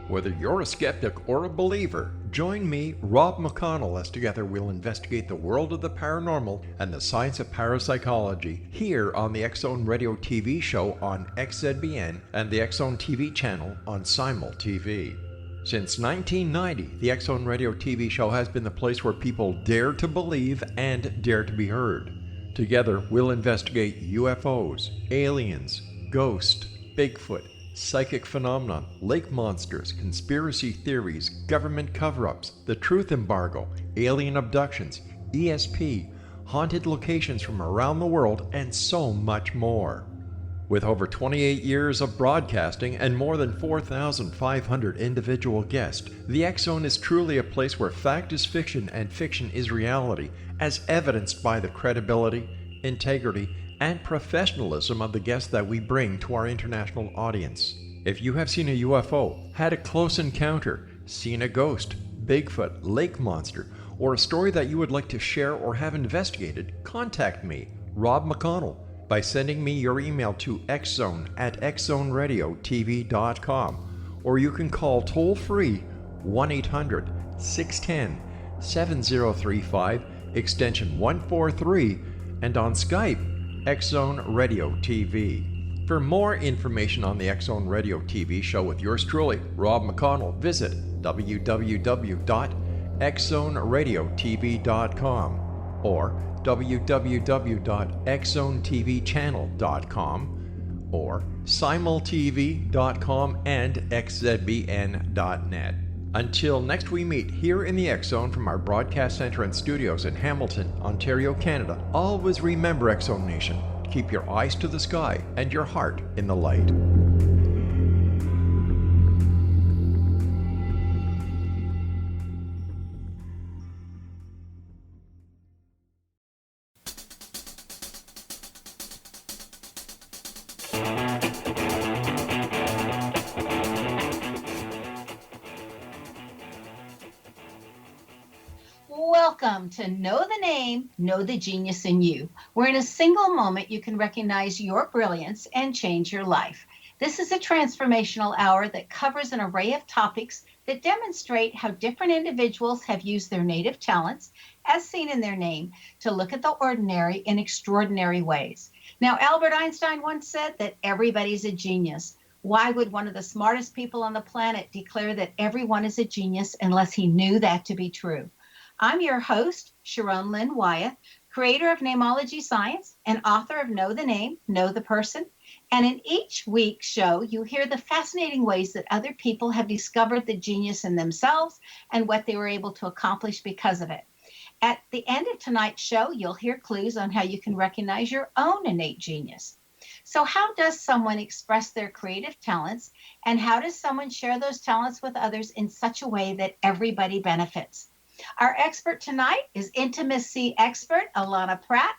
Whether you're a skeptic or a believer, join me, Rob McConnell, as together we'll investigate the world of the paranormal and the science of parapsychology here on the X-Zone Radio TV show on XZBN and the X-Zone TV channel on Simul TV. Since 1990, the X-Zone Radio TV show has been the place where people dare to believe and dare to be heard. Together, we'll investigate UFOs, aliens, ghosts, Bigfoot, psychic phenomenon, lake monsters, conspiracy theories, government cover-ups, the truth embargo, alien abductions, ESP, haunted locations from around the world, and so much more. With over 28 years of broadcasting and more than 4,500 individual guests, the X-Zone is truly a place where fact is fiction and fiction is reality, as evidenced by the credibility, integrity, and professionalism of the guests that we bring to our international audience. If you have seen a UFO, had a close encounter, seen a ghost, Bigfoot, lake monster, or a story that you would like to share or have investigated, contact me, Rob McConnell, by sending me your email to xzone@xzoneradiotv.com, or you can call toll-free 1-800-610-7035, extension 143, and on Skype, X-Zone Radio TV. For more information on the X-Zone Radio TV show with yours truly, Rob McConnell, visit www.xzoneradiotv.com or www.xzonetvchannel.com or simultv.com and xzbn.net. Until next we meet here in the X-Zone from our broadcast center and studios in Hamilton, Ontario, Canada, always remember, X-Zone Nation, keep your eyes to the sky and your heart in the light. Welcome to Know the Name, Know the Genius in You, where in a single moment you can recognize your brilliance and change your life. This is a transformational hour that covers an array of topics that demonstrate how different individuals have used their native talents, as seen in their name, to look at the ordinary in extraordinary ways. Now, Albert Einstein once said that everybody's a genius. Why would one of the smartest people on the planet declare that everyone is a genius unless he knew that to be true? I'm your host, Sharon Lynn Wyeth, creator of Namology Science and author of Know the Name, Know the Person. And in each week's show, you hear the fascinating ways that other people have discovered the genius in themselves and what they were able to accomplish because of it. At the end of tonight's show, you'll hear clues on how you can recognize your own innate genius. So how does someone express their creative talents, and how does someone share those talents with others in such a way that everybody benefits? Our expert tonight is intimacy expert Allana Pratt,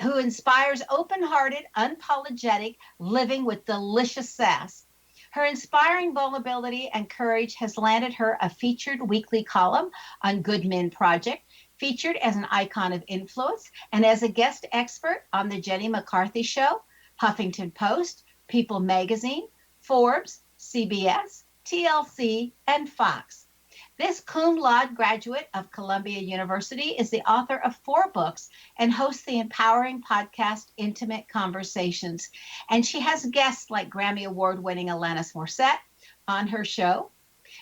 who inspires open-hearted, unapologetic living with delicious sass. Her inspiring vulnerability and courage has landed her a featured weekly column on GoodMenProject, featured as an icon of influence and as a guest expert on the Jenny McCarthy Show, Huffington Post, People Magazine, Forbes, CBS, TLC, and FOX. This cum laude graduate of Columbia University is the author of 4 books and hosts the empowering podcast Intimate Conversations. And she has guests like Grammy Award winning Alanis Morissette on her show.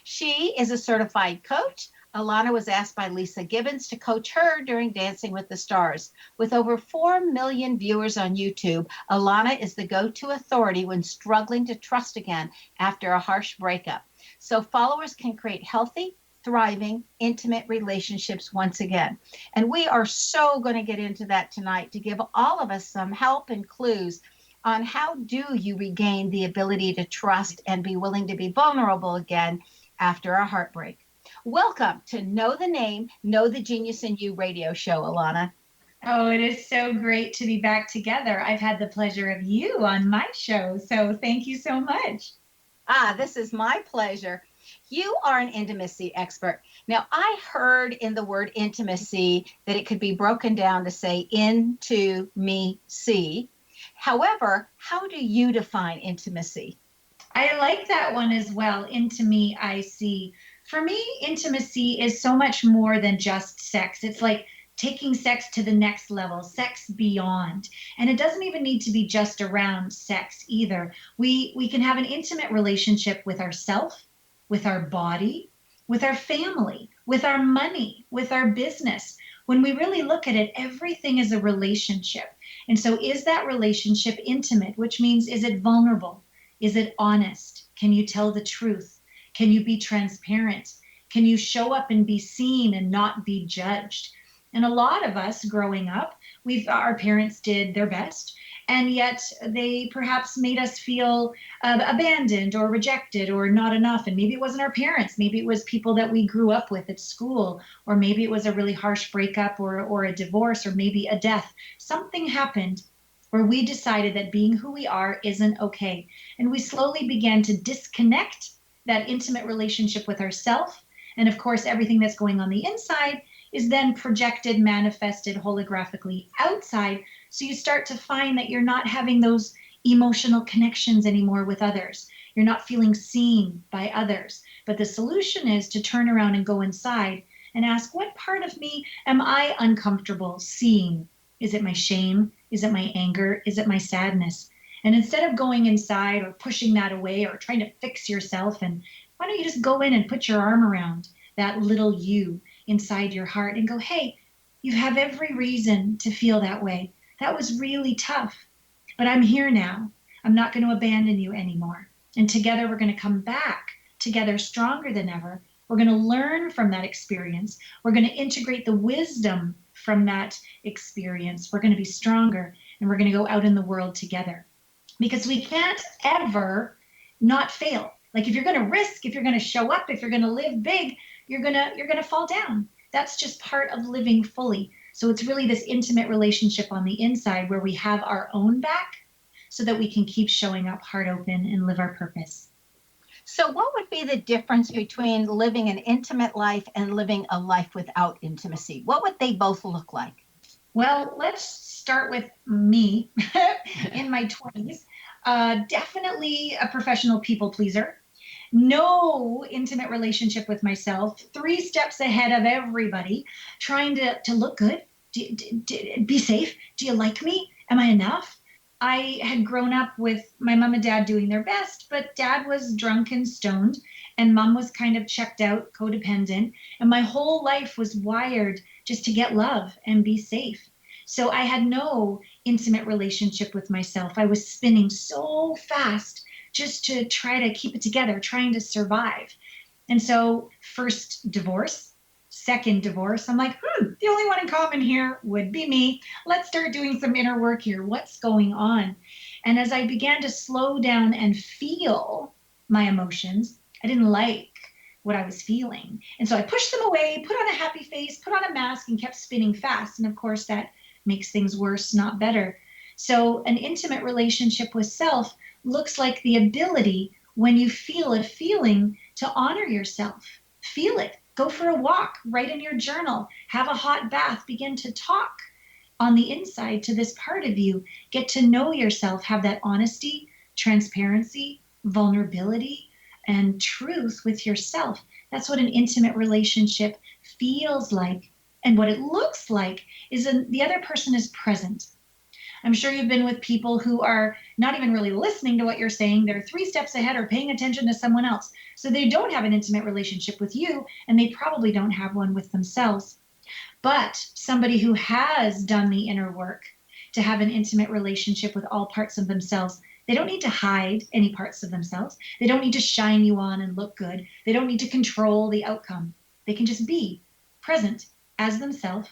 She is a certified coach. Allana was asked by Leeza Gibbons to coach her during Dancing with the Stars. With over 4 million viewers on YouTube, Allana is the go-to authority when struggling to trust again after a harsh breakup. So followers can create healthy, thriving, intimate relationships once again. And we are so going to get into that tonight to give all of us some help and clues on how do you regain the ability to trust and be willing to be vulnerable again after a heartbreak. Welcome to Know the Name, Know the Genius in You radio show, Allana. Oh, it is so great to be back together. I've had the pleasure of you on my show, so thank you so much. This is my pleasure. You are an intimacy expert. Now, I heard in the word intimacy that it could be broken down to say into me see. However, how do you define intimacy? I like that one as well. Into me, I see. For me, intimacy is so much more than just sex. It's like taking sex to the next level, sex beyond. And it doesn't even need to be just around sex either. We can have an intimate relationship with ourself, with our body, with our family, with our money, with our business. When we really look at it, everything is a relationship. And so is that relationship intimate, which means is it vulnerable? Is it honest? Can you tell the truth? Can you be transparent? Can you show up and be seen and not be judged? And a lot of us growing up, our parents did their best, and yet they perhaps made us feel abandoned or rejected or not enough. And maybe it wasn't our parents, maybe it was people that we grew up with at school, or maybe it was a really harsh breakup or a divorce, or maybe a death. Something happened where we decided that being who we are isn't okay. And we slowly began to disconnect that intimate relationship with ourselves. And of course, everything that's going on the inside is then projected, manifested holographically outside. So you start to find that you're not having those emotional connections anymore with others. You're not feeling seen by others. But the solution is to turn around and go inside and ask, what part of me am I uncomfortable seeing? Is it my shame? Is it my anger? Is it my sadness? And instead of going inside or pushing that away or trying to fix yourself, and why don't you just go in and put your arm around that little you inside your heart and go, hey, you have every reason to feel that way. That was really tough, but I'm here now. I'm not going to abandon you anymore. And together we're going to come back together stronger than ever. We're going to learn from that experience. We're going to integrate the wisdom from that experience. We're going to be stronger, and we're going to go out in the world together, because we can't ever not fail. Like if you're going to risk, if you're going to show up, if you're going to live big, you're going to fall down. That's just part of living fully. So it's really this intimate relationship on the inside where we have our own back so that we can keep showing up heart open and live our purpose. So what would be the difference between living an intimate life and living a life without intimacy? What would they both look like? Well, let's start with me in my 20s. Definitely a professional people pleaser. No intimate relationship with myself. 3 steps ahead of everybody, trying to look good, be safe. Do you like me? Am I enough? I had grown up with my mom and dad doing their best, but dad was drunk and stoned, and mom was kind of checked out, codependent. And my whole life was wired just to get love and be safe. So I had no intimate relationship with myself. I was spinning so fast just to try to keep it together, trying to survive. And so first divorce, second divorce, I'm like, the only one in common here would be me. Let's start doing some inner work here. What's going on? And as I began to slow down and feel my emotions, I didn't like what I was feeling. And so I pushed them away, put on a happy face, put on a mask, and kept spinning fast. And of course, that makes things worse, not better. So an intimate relationship with self looks like the ability, when you feel a feeling, to honor yourself. Feel it. Go for a walk. Write in your journal. Have a hot bath. Begin to talk on the inside to this part of you. Get to know yourself. Have that honesty, transparency, vulnerability, and truth with yourself. That's what an intimate relationship feels like. And what it looks like is the other person is present. I'm sure you've been with people who are not even really listening to what you're saying. They're 3 steps ahead or paying attention to someone else. So they don't have an intimate relationship with you, and they probably don't have one with themselves. But somebody who has done the inner work to have an intimate relationship with all parts of themselves, they don't need to hide any parts of themselves. They don't need to shine you on and look good. They don't need to control the outcome. They can just be present as themselves.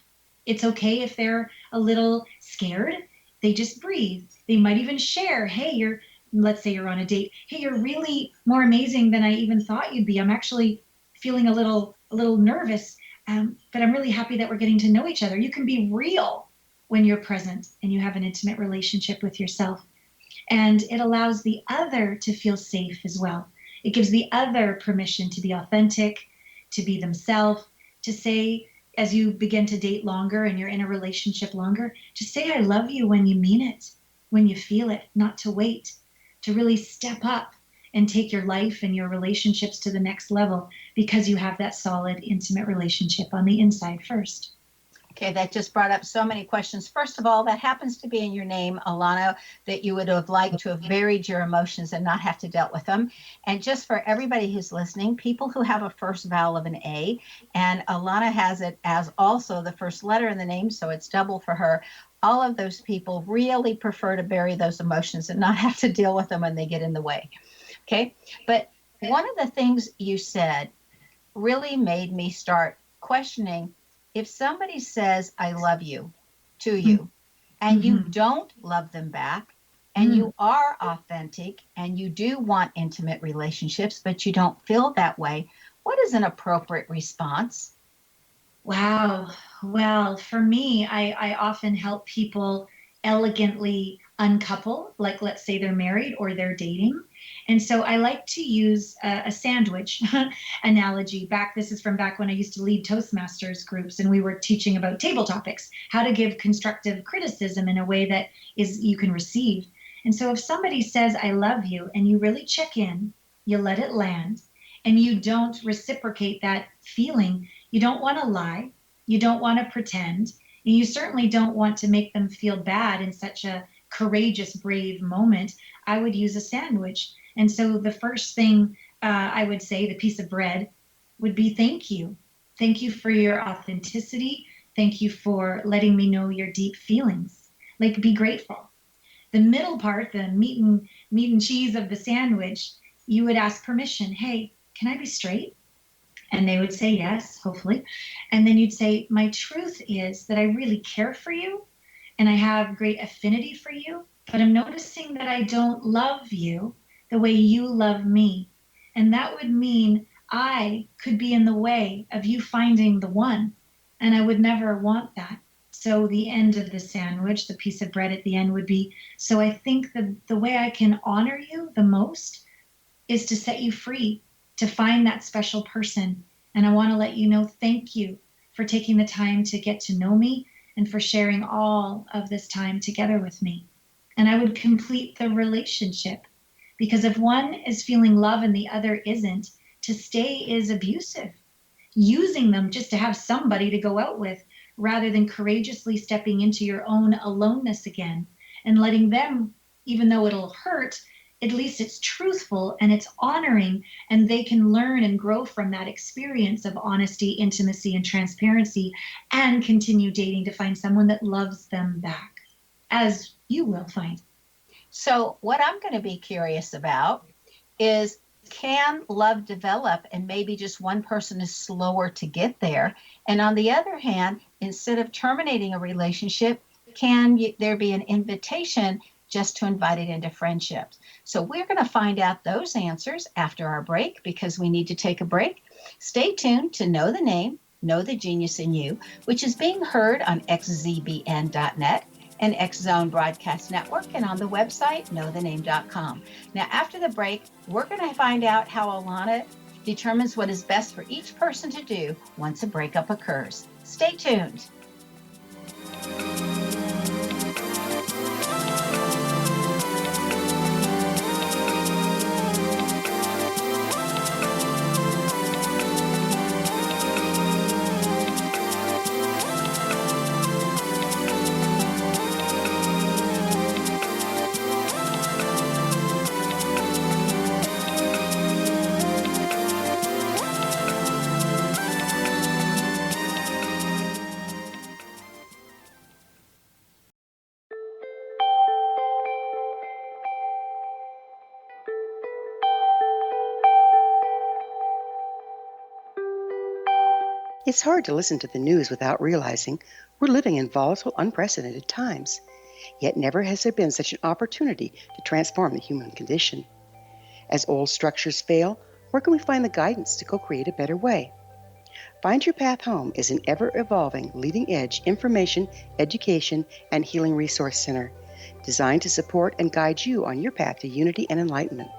It's okay if they're a little scared. They just breathe. They might even share, hey, let's say you're on a date. Hey, you're really more amazing than I even thought you'd be. I'm actually feeling a little nervous, but I'm really happy that we're getting to know each other. You can be real when you're present and you have an intimate relationship with yourself. And it allows the other to feel safe as well. It gives the other permission to be authentic, to be themselves, to say, as you begin to date longer and you're in a relationship longer, just say, I love you when you mean it, when you feel it, not to wait, to really step up and take your life and your relationships to the next level because you have that solid, intimate relationship on the inside first. Okay, that just brought up so many questions. First of all, that happens to be in your name, Allana, that you would have liked to have buried your emotions and not have to deal with them. And just for everybody who's listening, people who have a first vowel of an A, and Allana has it as also the first letter in the name, so it's double for her. All of those people really prefer to bury those emotions and not have to deal with them when they get in the way. Okay, but one of the things you said really made me start questioning. If somebody says, I love you to you, and you don't love them back, and you are authentic, and you do want intimate relationships, but you don't feel that way, what is an appropriate response? Wow. Well, for me, I often help people elegantly uncouple, like let's say they're married or they're dating. And so I like to use a sandwich analogy. This is from back when I used to lead Toastmasters groups, and we were teaching about table topics, how to give constructive criticism in a way that you can receive. And so if somebody says, I love you, and you really check in, you let it land, and you don't reciprocate that feeling, you don't want to lie, you don't want to pretend, and you certainly don't want to make them feel bad in such a courageous, brave moment, I would use a sandwich. And so the first thing I would say, the piece of bread, would be thank you. Thank you for your authenticity. Thank you for letting me know your deep feelings. Like, be grateful. The middle part, the meat and cheese of the sandwich, you would ask permission. Hey, can I be straight? And they would say yes, hopefully. And then you'd say, my truth is that I really care for you and I have great affinity for you, but I'm noticing that I don't love you the way you love me. And that would mean I could be in the way of you finding the one, and I would never want that. So the end of the sandwich, the piece of bread at the end, would be, so I think the way I can honor you the most is to set you free, to find that special person. And I want to let you know, thank you for taking the time to get to know me and for sharing all of this time together with me. And I would complete the relationship, because if one is feeling love and the other isn't, to stay is abusive. Using them just to have somebody to go out with, rather than courageously stepping into your own aloneness again and letting them, even though it'll hurt, at least it's truthful and it's honoring, and they can learn and grow from that experience of honesty, intimacy, and transparency, and continue dating to find someone that loves them back, as you will find. So what I'm going to be curious about is, can love develop and maybe just one person is slower to get there? And on the other hand, instead of terminating a relationship, can there be an invitation just to invite it into friendships? So we're going to find out those answers after our break, because we need to take a break. Stay tuned to Know the Name, Know the Genius in You, which is being heard on xzbn.net and X Zone Broadcast Network, and on the website, knowthename.com. Now, after the break, we're going to find out how Allana determines what is best for each person to do once a breakup occurs. Stay tuned. It's hard to listen to the news without realizing we're living in volatile, unprecedented times. Yet never has there been such an opportunity to transform the human condition. As old structures fail, where can we find the guidance to co-create a better way? Find Your Path Home is an ever-evolving, leading-edge information, education, and healing resource center designed to support and guide you on your path to unity and enlightenment.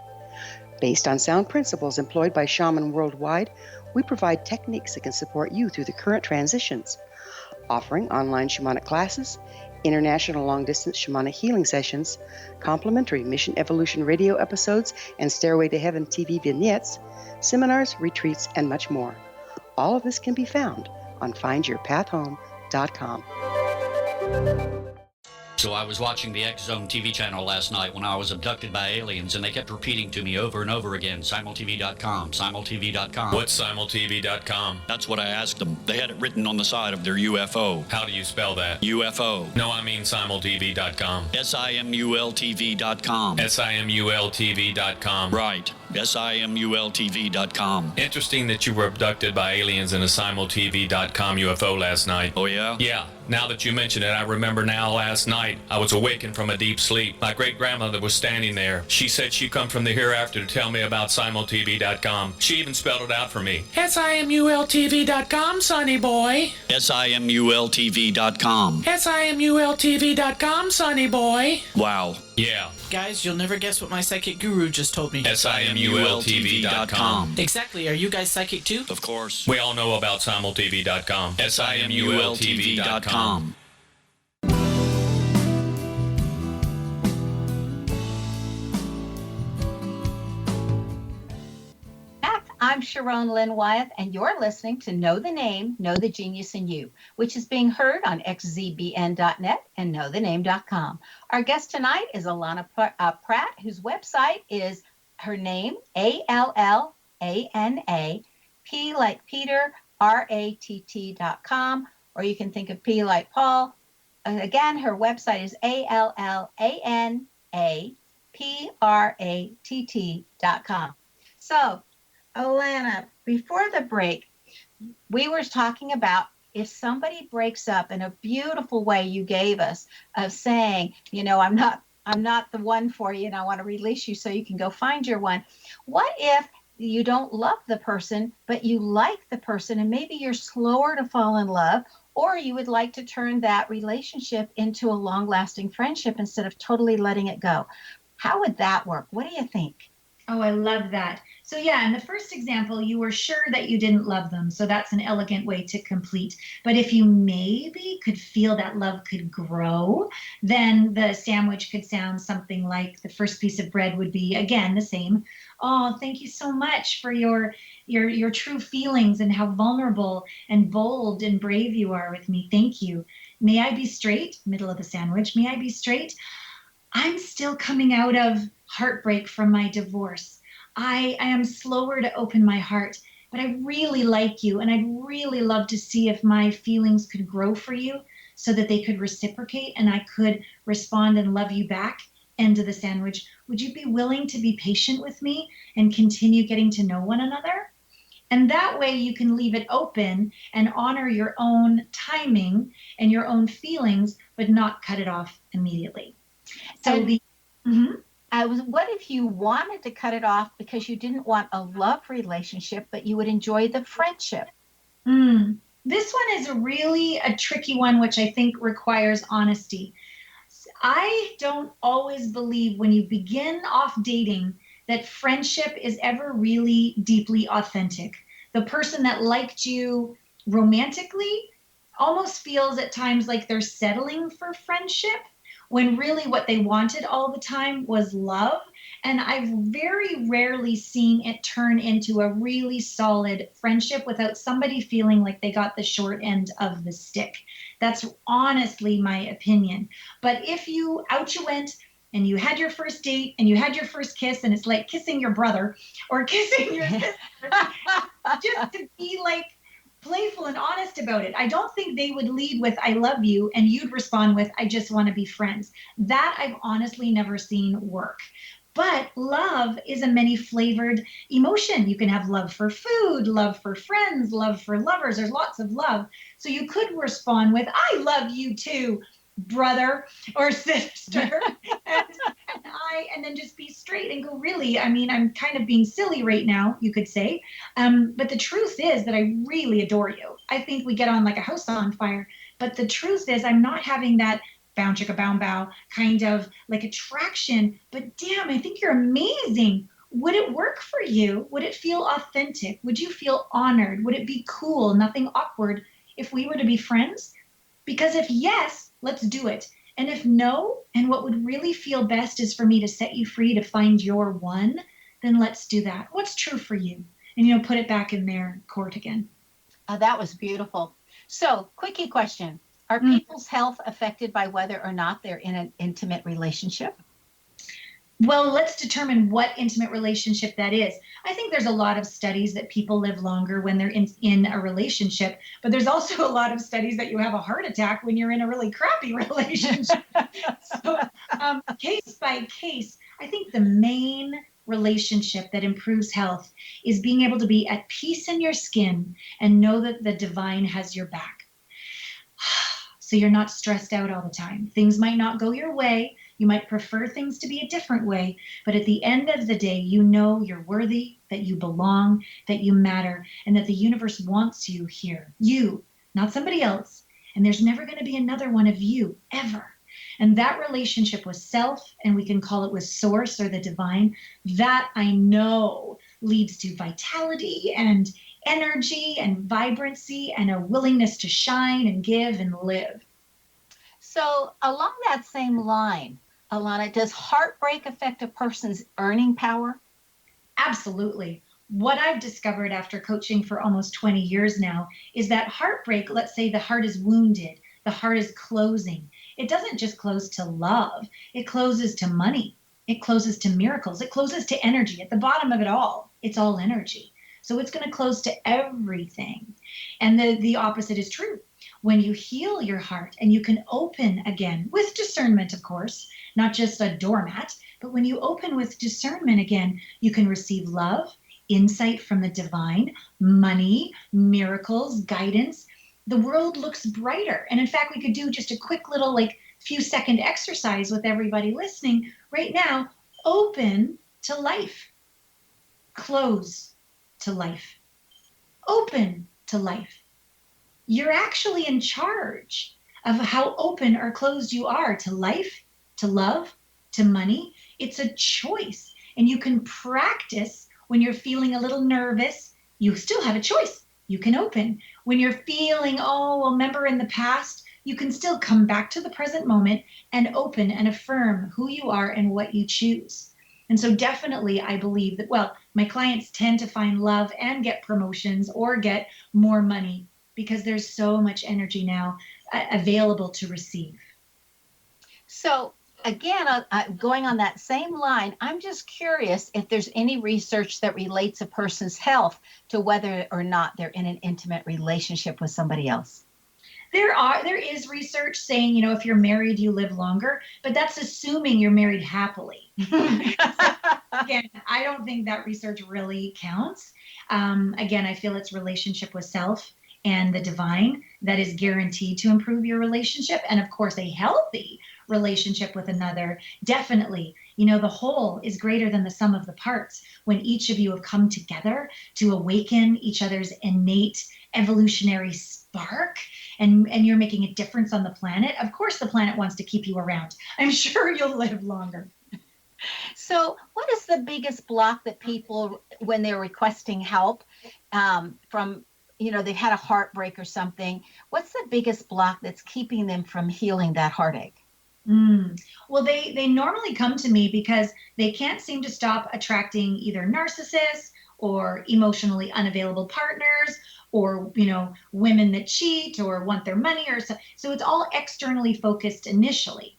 Based on sound principles employed by shamans worldwide, we provide techniques that can support you through the current transitions, offering online shamanic classes, international long-distance shamanic healing sessions, complimentary Mission Evolution radio episodes and Stairway to Heaven TV vignettes, seminars, retreats, and much more. All of this can be found on findyourpathhome.com. So I was watching the X Zone TV channel last night when I was abducted by aliens, and they kept repeating to me over and over again, simultv.com, simultv.com. What's simultv.com? That's what I asked them. They had it written on the side of their UFO. How do you spell that? UFO. No, I mean simultv.com. simultv.com. simultv.com. Right. simultv.com. Interesting that you were abducted by aliens in a simultv.com UFO last night. Oh, yeah? Yeah. Now that you mention it, I remember now last night I was awakened from a deep sleep. My great-grandmother was standing there. She said she'd come from the hereafter to tell me about simultv.com. She even spelled it out for me. simultv.com, sonny boy. simultv.com. simultv.com, sonny boy. Wow. Yeah. Guys, you'll never guess what my psychic guru just told me. simultv.com. Exactly. Are you guys psychic too? Of course. We all know about simultv.com. simultv.com. I'm Sharon Lynn Wyeth, and you're listening to Know the Name, Know the Genius in You, which is being heard on xzbn.net and knowthename.com. Our guest tonight is Allana Pratt, whose website is her name, Allana, P like Peter, RATT.com, or you can think of P like Paul. And again, her website is ALLANAPRATT.com. So, Allana, before the break, we were talking about if somebody breaks up in a beautiful way you gave us of saying, you know, I'm not the one for you and I want to release you so you can go find your one. What if you don't love the person, but you like the person and maybe you're slower to fall in love, or you would like to turn that relationship into a long-lasting friendship instead of totally letting it go? How would that work? What do you think? Oh, I love that. So yeah, in the first example, you were sure that you didn't love them. So that's an elegant way to complete. But if you maybe could feel that love could grow, then the sandwich could sound something like the first piece of bread would be, again, the same. Oh, thank you so much for your true feelings and how vulnerable and bold and brave you are with me. Thank you. May I be straight? Middle of the sandwich. May I be straight? I'm still coming out of heartbreak from my divorce. I am slower to open my heart, but I really like you, and I'd really love to see if my feelings could grow for you so that they could reciprocate and I could respond and love you back. End of the sandwich. Would you be willing to be patient with me and continue getting to know one another? And that way you can leave it open and honor your own timing and your own feelings, but not cut it off immediately. So what if you wanted to cut it off because you didn't want a love relationship, but you would enjoy the friendship? This one is really a tricky one, which I think requires honesty. I don't always believe when you begin off dating that friendship is ever really deeply authentic. The person that liked you romantically almost feels at times like they're settling for friendship, when really what they wanted all the time was love. And I've very rarely seen it turn into a really solid friendship without somebody feeling like they got the short end of the stick. That's honestly my opinion. But if out you went and you had your first date and you had your first kiss and it's like kissing your brother or kissing your sister, just to be like playful and honest about it. I don't think they would lead with I love you and you'd respond with I just want to be friends. That I've honestly never seen work. But love is a many flavored emotion. You can have love for food, love for friends, love for lovers. There's lots of love. So you could respond with I love you too, brother or sister. and then just be straight and go, really, I mean, I'm kind of being silly right now, you could say. But the truth is that I really adore you. I think we get on like a house on fire. But the truth is I'm not having that bow chicka bow bow kind of like attraction. But damn, I think you're amazing. Would it work for you? Would it feel authentic? Would you feel honored? Would it be cool, nothing awkward if we were to be friends? Because if yes, let's do it. And if no, and what would really feel best is for me to set you free to find your one, then let's do that. What's true for you? And, put it back in their court again. That was beautiful. So, quickie question. Are people's health affected by whether or not they're in an intimate relationship? Well, let's determine what intimate relationship that is. I think there's a lot of studies that people live longer when they're in a relationship, but there's also a lot of studies that you have a heart attack when you're in a really crappy relationship. So case by case, I think the main relationship that improves health is being able to be at peace in your skin and know that the divine has your back. So you're not stressed out all the time. Things might not go your way. You might prefer things to be a different way, but at the end of the day, you know you're worthy, that you belong, that you matter, and that the universe wants you here. You, not somebody else. And there's never going to be another one of you, ever. And that relationship with self, and we can call it with source or the divine, that I know leads to vitality and energy and vibrancy and a willingness to shine and give and live. So along that same line, Allana, does heartbreak affect a person's earning power? Absolutely. What I've discovered after coaching for almost 20 years now is that heartbreak, let's say the heart is wounded, the heart is closing. It doesn't just close to love. It closes to money. It closes to miracles. It closes to energy. At the bottom of it all, it's all energy. So it's going to close to everything. And the opposite is true. When you heal your heart and you can open again with discernment, of course, not just a doormat, but when you open with discernment again, you can receive love, insight from the divine, money, miracles, guidance. The world looks brighter. And in fact, we could do just a quick little few second exercise with everybody listening right now. Open to life. Close to life. Open to life. You're actually in charge of how open or closed you are to life, to love, to money. It's a choice. And you can practice when you're feeling a little nervous. You still have a choice. You can open. When you're feeling, remember in the past, you can still come back to the present moment and open and affirm who you are and what you choose. And so definitely I believe that, my clients tend to find love and get promotions or get more money because there's so much energy now available to receive. So again, going on that same line, I'm just curious if there's any research that relates a person's health to whether or not they're in an intimate relationship with somebody else. There is research saying, if you're married, you live longer, but that's assuming you're married happily. Again, I don't think that research really counts. Again, I feel it's relationship with self and the divine that is guaranteed to improve your relationship. And of course, a healthy relationship with another, definitely. The whole is greater than the sum of the parts. When each of you have come together to awaken each other's innate evolutionary spark, and you're making a difference on the planet, of course the planet wants to keep you around. I'm sure you'll live longer. So what is the biggest block that people, when they're requesting help from, they've had a heartbreak or something, what's the biggest block that's keeping them from healing that heartache? Well, they normally come to me because they can't seem to stop attracting either narcissists or emotionally unavailable partners or, women that cheat or want their money or so it's all externally focused initially.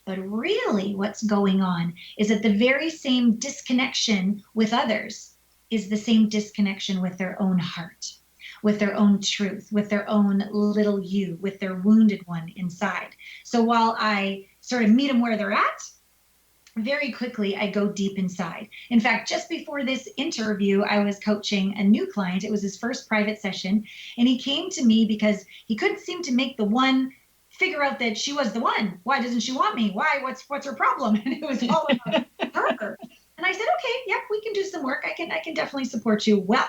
But really what's going on is that the very same disconnection with others is the same disconnection with their own heart, with their own truth, with their own little you, with their wounded one inside. So while I sort of meet them where they're at, very quickly I go deep inside. In fact, just before this interview, I was coaching a new client. It was his first private session. And he came to me because he couldn't seem to make the one figure out that she was the one. Why doesn't she want me? Why? What's her problem? And it was all about her. And I said, okay, yep, we can do some work. I can definitely support you. Well,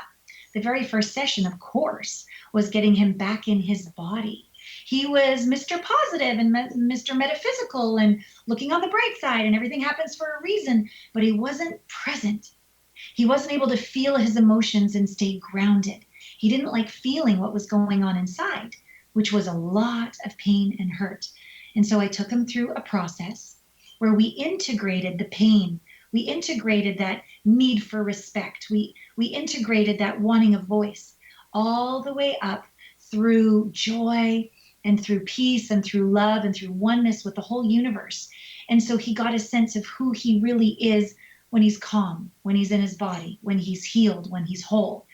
the very first session, of course, was getting him back in his body. He was Mr. Positive and Mr. Metaphysical and looking on the bright side, and everything happens for a reason, but he wasn't present. He wasn't able to feel his emotions and stay grounded. He didn't like feeling what was going on inside, which was a lot of pain and hurt. And so I took him through a process where we integrated the pain. We integrated that need for respect. We integrated that wanting a voice all the way up through joy and through peace and through love and through oneness with the whole universe. And so he got a sense of who he really is when he's calm, when he's in his body, when he's healed, when he's whole.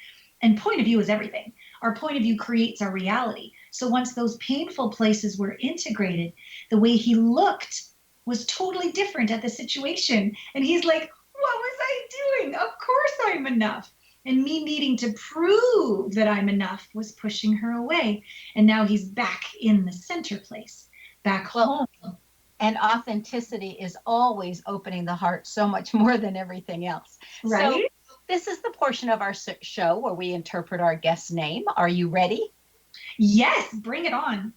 And point of view is everything. Our point of view creates our reality. So once those painful places were integrated, the way he looked was totally different at the situation. And he's like, what was I doing? Of course I'm enough. And me needing to prove that I'm enough was pushing her away. And now he's back in the center place, back home. And authenticity is always opening the heart so much more than everything else. Right? So this is the portion of our show where we interpret our guest's name. Are you ready? Yes, bring it on.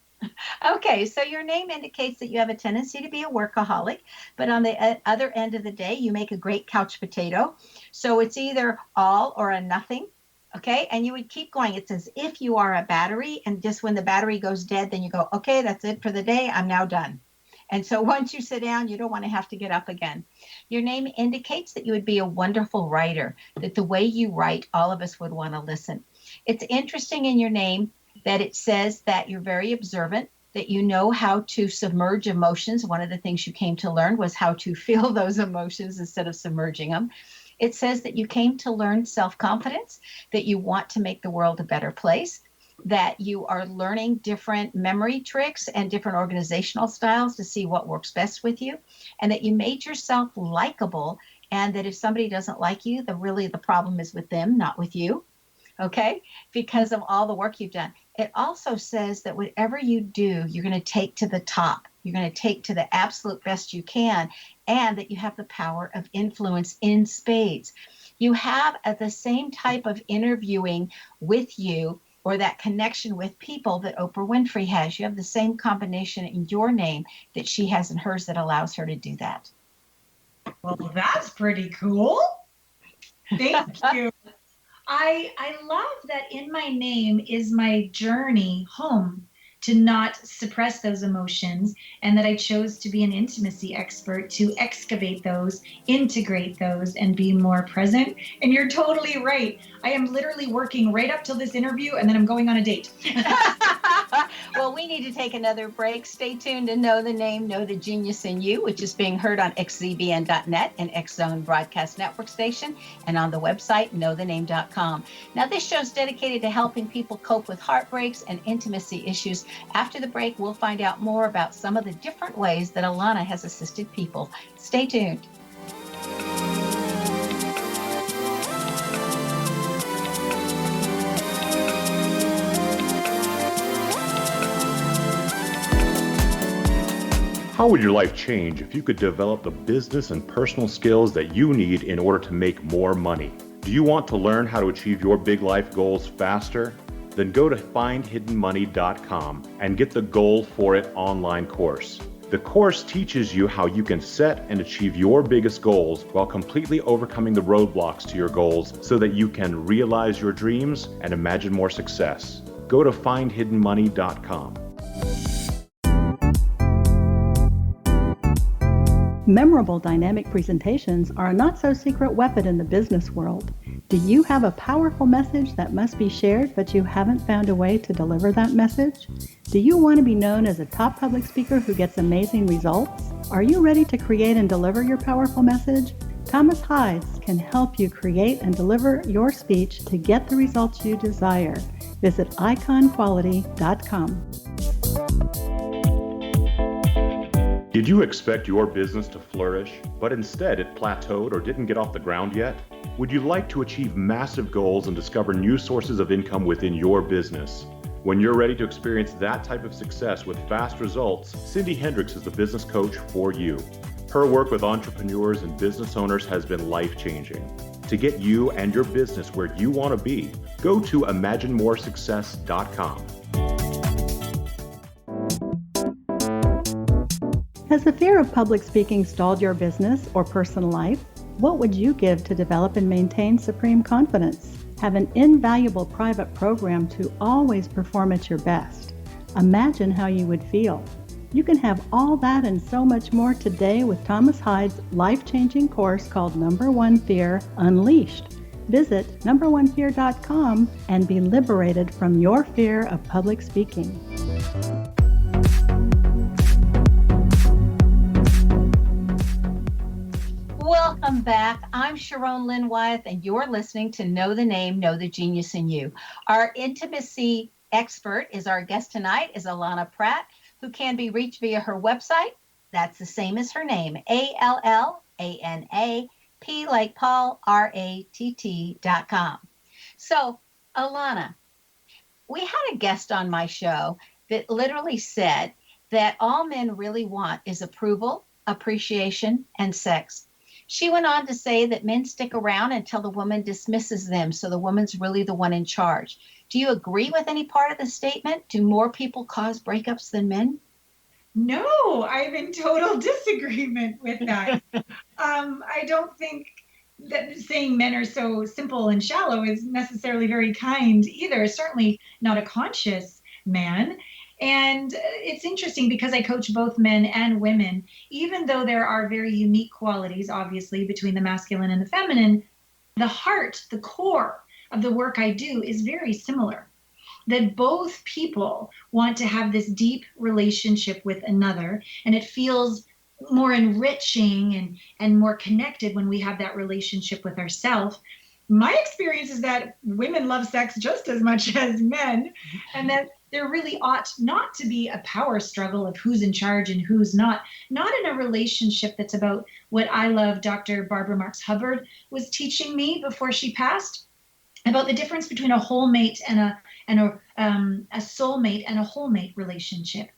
Okay, so your name indicates that you have a tendency to be a workaholic, but on the other end of the day, you make a great couch potato. So it's either all or a nothing, okay? And you would keep going. It's as if you are a battery, and just when the battery goes dead, then you go, okay, that's it for the day. I'm now done. And so once you sit down, you don't want to have to get up again. Your name indicates that you would be a wonderful writer, that the way you write, all of us would want to listen. It's interesting in your name that it says that you're very observant, that you know how to submerge emotions. One of the things you came to learn was how to feel those emotions instead of submerging them. It says that you came to learn self-confidence, that you want to make the world a better place, that you are learning different memory tricks and different organizational styles to see what works best with you, and that you made yourself likable, and that if somebody doesn't like you, the problem is with them, not with you. Okay, because of all the work you've done. It also says that whatever you do, you're going to take to the top. You're going to take to the absolute best you can, and that you have the power of influence in spades. You have at the same type of interviewing with you, or that connection with people, that Oprah Winfrey has. You have the same combination in your name that she has in hers that allows her to do that. Well, that's pretty cool. Thank you. I love that in my name is my journey home, to not suppress those emotions, and that I chose to be an intimacy expert to excavate those, integrate those, and be more present. And you're totally right. I am literally working right up till this interview, and then I'm going on a date. Well, we need to take another break. Stay tuned to Know the Name, Know the Genius in You, which is being heard on xzbn.net and X Zone Broadcast Network Station, and on the website, knowthename.com. Now, this show is dedicated to helping people cope with heartbreaks and intimacy issues. After the break, we'll find out more about some of the different ways that Allana has assisted people. Stay tuned. How would your life change if you could develop the business and personal skills that you need in order to make more money? Do you want to learn how to achieve your big life goals faster? Then go to findhiddenmoney.com and get the Goal for It online course. The course teaches you how you can set and achieve your biggest goals while completely overcoming the roadblocks to your goals so that you can realize your dreams and imagine more success. Go to findhiddenmoney.com. Memorable dynamic presentations are a not-so-secret weapon in the business world. Do you have a powerful message that must be shared, but you haven't found a way to deliver that message? Do you want to be known as a top public speaker who gets amazing results? Are you ready to create and deliver your powerful message? Thomas Hides can help you create and deliver your speech to get the results you desire. Visit iconquality.com. Did you expect your business to flourish, but instead it plateaued or didn't get off the ground yet? Would you like to achieve massive goals and discover new sources of income within your business? When you're ready to experience that type of success with fast results, Cindy Hendricks is the business coach for you. Her work with entrepreneurs and business owners has been life-changing. To get you and your business where you want to be, go to imaginemoresuccess.com. Has the fear of public speaking stalled your business or personal life? What would you give to develop and maintain supreme confidence? Have an invaluable private program to always perform at your best. Imagine how you would feel. You can have all that and so much more today with Thomas Hyde's life-changing course called Number One Fear Unleashed. Visit numberonefear.com and be liberated from your fear of public speaking. Welcome back. I'm Sharon Lynn Wyeth, and you're listening to Know the Name, Know the Genius in You. Our intimacy expert is our guest tonight, is Allana Pratt, who can be reached via her website. That's the same as her name, ALLANA, P like Paul, RATT.com. So, Allana, we had a guest on my show that literally said that all men really want is approval, appreciation, and sex. She went on to say that men stick around until the woman dismisses them, so the woman's really the one in charge. Do you agree with any part of the statement? Do more people cause breakups than men? No, I'm in total disagreement with that. I don't think that saying men are so simple and shallow is necessarily very kind either. Certainly not a conscious man. And it's interesting because I coach both men and women, even though there are very unique qualities, obviously, between the masculine and the feminine, the heart, the core of the work I do is very similar. That both people want to have this deep relationship with another, and it feels more enriching and more connected when we have that relationship with ourselves. My experience is that women love sex just as much as men, and that there really ought not to be a power struggle of who's in charge and who's not in a relationship that's about what I love Dr. Barbara Marx Hubbard was teaching me before she passed, about the difference between a whole mate and a soulmate and a whole mate relationship.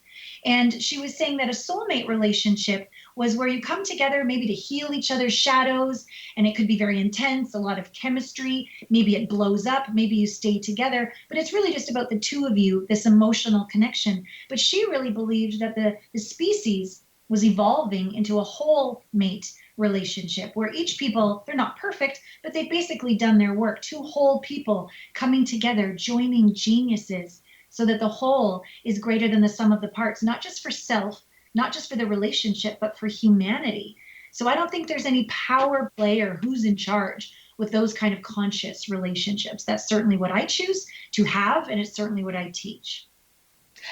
And she was saying that a soulmate relationship was where you come together maybe to heal each other's shadows, and it could be very intense, a lot of chemistry, maybe it blows up, maybe you stay together, but it's really just about the two of you, this emotional connection. But she really believed that the species was evolving into a whole mate relationship where each people, they're not perfect, but they've basically done their work. Two whole people coming together, joining geniuses, so that the whole is greater than the sum of the parts, not just for self, not just for the relationship, but for humanity. So I don't think there's any power play or who's in charge with those kind of conscious relationships. That's certainly what I choose to have, and it's certainly what I teach.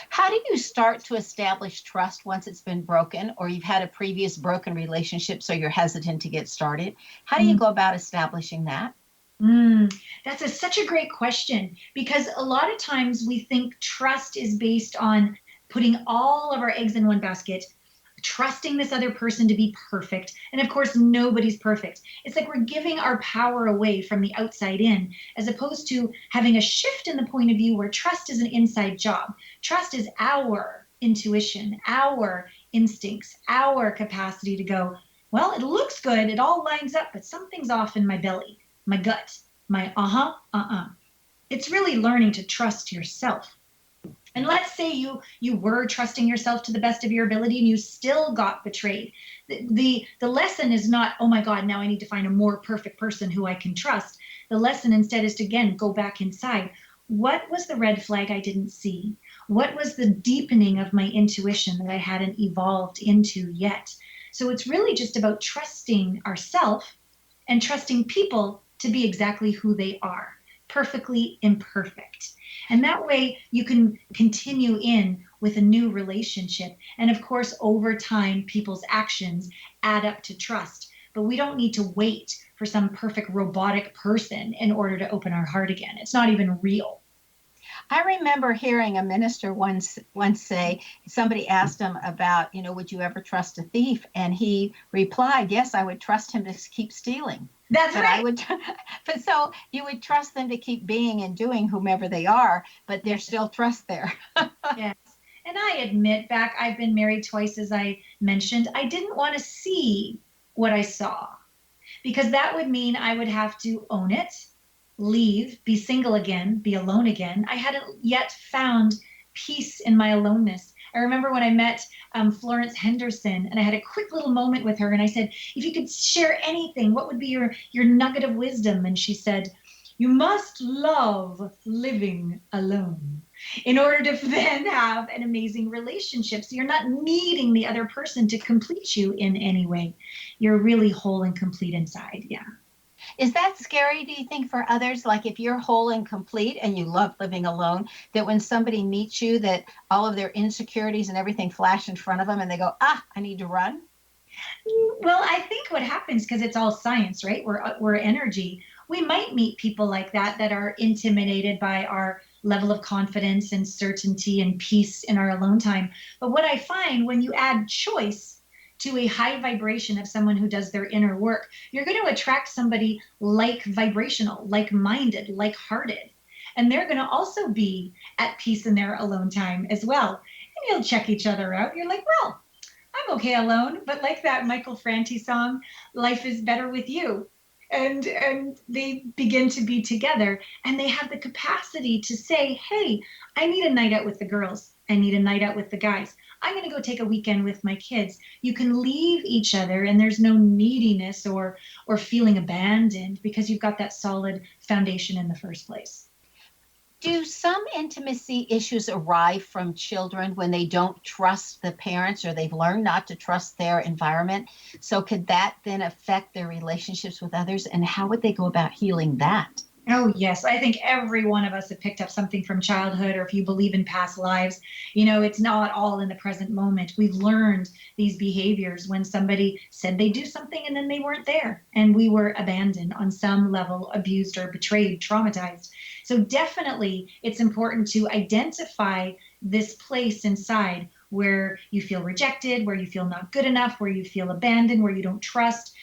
How do you start to establish trust once it's been broken, or you've had a previous broken relationship, so you're hesitant to get started? How do you go about establishing that? That's such a great question, because a lot of times we think trust is based on putting all of our eggs in one basket, trusting this other person to be perfect. And of course, nobody's perfect. It's like we're giving our power away from the outside in, as opposed to having a shift in the point of view where trust is an inside job. Trust is our intuition, our instincts, our capacity to go, well, it looks good, it all lines up, but something's off in my belly, my gut, my It's really learning to trust yourself. And let's say you were trusting yourself to the best of your ability and you still got betrayed. The lesson is not, oh my God, now I need to find a more perfect person who I can trust. The lesson instead is to, again, go back inside. What was the red flag I didn't see? What was the deepening of my intuition that I hadn't evolved into yet? So it's really just about trusting ourselves and trusting people to be exactly who they are, perfectly imperfect. And that way you can continue in with a new relationship. And of course, over time, people's actions add up to trust. But we don't need to wait for some perfect robotic person in order to open our heart again. It's not even real. I remember hearing a minister once say, somebody asked him about, would you ever trust a thief? And he replied, yes, I would trust him to keep stealing. That's right. But so you would trust them to keep being and doing whomever they are, but there's still trust there. Yes. And I admit, I've been married twice, as I mentioned. I didn't want to see what I saw, because that would mean I would have to own it, leave, be single again, be alone again. I hadn't yet found peace in my aloneness. I remember when I met Florence Henderson, and I had a quick little moment with her, and I said, if you could share anything, what would be your nugget of wisdom? And she said, you must love living alone. in order to then have an amazing relationship. So you're not needing the other person to complete you in any way. You're really whole and complete inside. Yeah. Is that scary, do you think, for others? Like if you're whole and complete and you love living alone, that when somebody meets you, that all of their insecurities and everything flash in front of them and they go, I need to run? Well, I think what happens, because it's all science, right? We're energy. We might meet people like that are intimidated by our level of confidence and certainty and peace in our alone time. But what I find when you add choice to a high vibration of someone who does their inner work, you're going to attract somebody like vibrational, like-minded, like-hearted. And they're going to also be at peace in their alone time as well. And you'll check each other out. You're like, well, I'm okay alone, but like that Michael Franti song, Life is Better With You. And they begin to be together, and they have the capacity to say, hey, I need a night out with the girls. I need a night out with the guys. I'm going to go take a weekend with my kids. You can leave each other, and there's no neediness or feeling abandoned because you've got that solid foundation in the first place. Do some intimacy issues arise from children when they don't trust the parents or they've learned not to trust their environment? So could that then affect their relationships with others? And how would they go about healing that? Oh, yes. I think every one of us have picked up something from childhood, or if you believe in past lives, you know, it's not all in the present moment. We've learned these behaviors when somebody said they do something and then they weren't there, and we were abandoned on some level, abused or betrayed, traumatized. So definitely it's important to identify this place inside where you feel rejected, where you feel not good enough, where you feel abandoned, where you don't trust.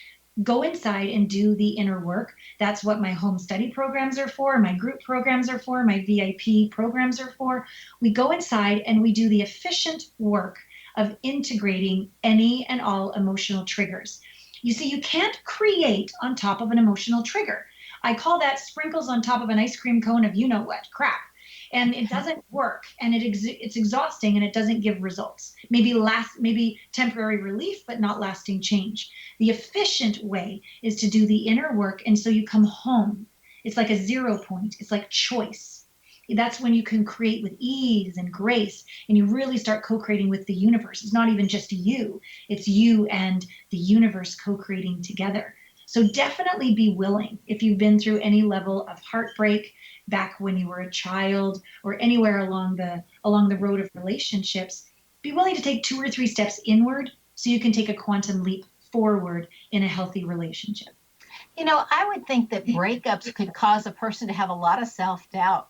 Go inside and do the inner work. That's what my home study programs are for, my group programs are for, my VIP programs are for. We go inside and we do the efficient work of integrating any and all emotional triggers. You see, you can't create on top of an emotional trigger. I call that sprinkles on top of an ice cream cone of you-know-what crap. And it doesn't work, and it's exhausting, and it doesn't give results. Maybe temporary relief, but not lasting change. The efficient way is to do the inner work, and so you come home. It's like a 0 point. It's like choice. That's when you can create with ease and grace, and you really start co-creating with the universe. It's not even just you. It's you and the universe co-creating together. So definitely be willing, if you've been through any level of heartbreak back when you were a child or anywhere along the road of relationships, be willing to take 2 or 3 steps inward so you can take a quantum leap forward in a healthy relationship. You know, I would think that breakups could cause a person to have a lot of self-doubt.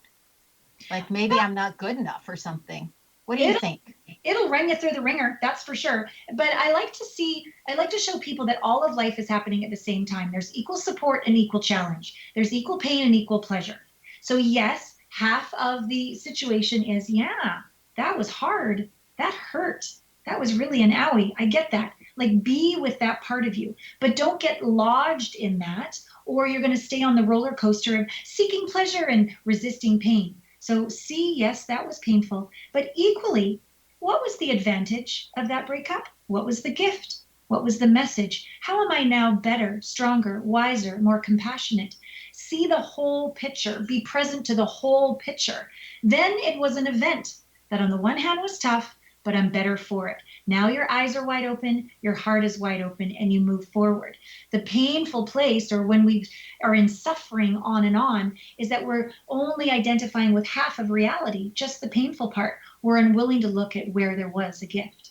Like maybe I'm not good enough or something. What do you think? It'll ring you through the ringer, that's for sure. But I like to show people that all of life is happening at the same time. There's equal support and equal challenge. There's equal pain and equal pleasure. So yes, half of the situation is, yeah, that was hard. That hurt. That was really an owie. I get that. Like, be with that part of you, but don't get lodged in that, or you're going to stay on the roller coaster of seeking pleasure and resisting pain. So see, yes, that was painful, but equally, what was the advantage of that breakup? What was the gift? What was the message? How am I now better, stronger, wiser, more compassionate? See the whole picture, be present to the whole picture. Then it was an event that on the one hand was tough, but I'm better for it. Now your eyes are wide open, your heart is wide open, and you move forward. The painful place, or when we are in suffering on and on, is that we're only identifying with half of reality, just the painful part. We're unwilling to look at where there was a gift.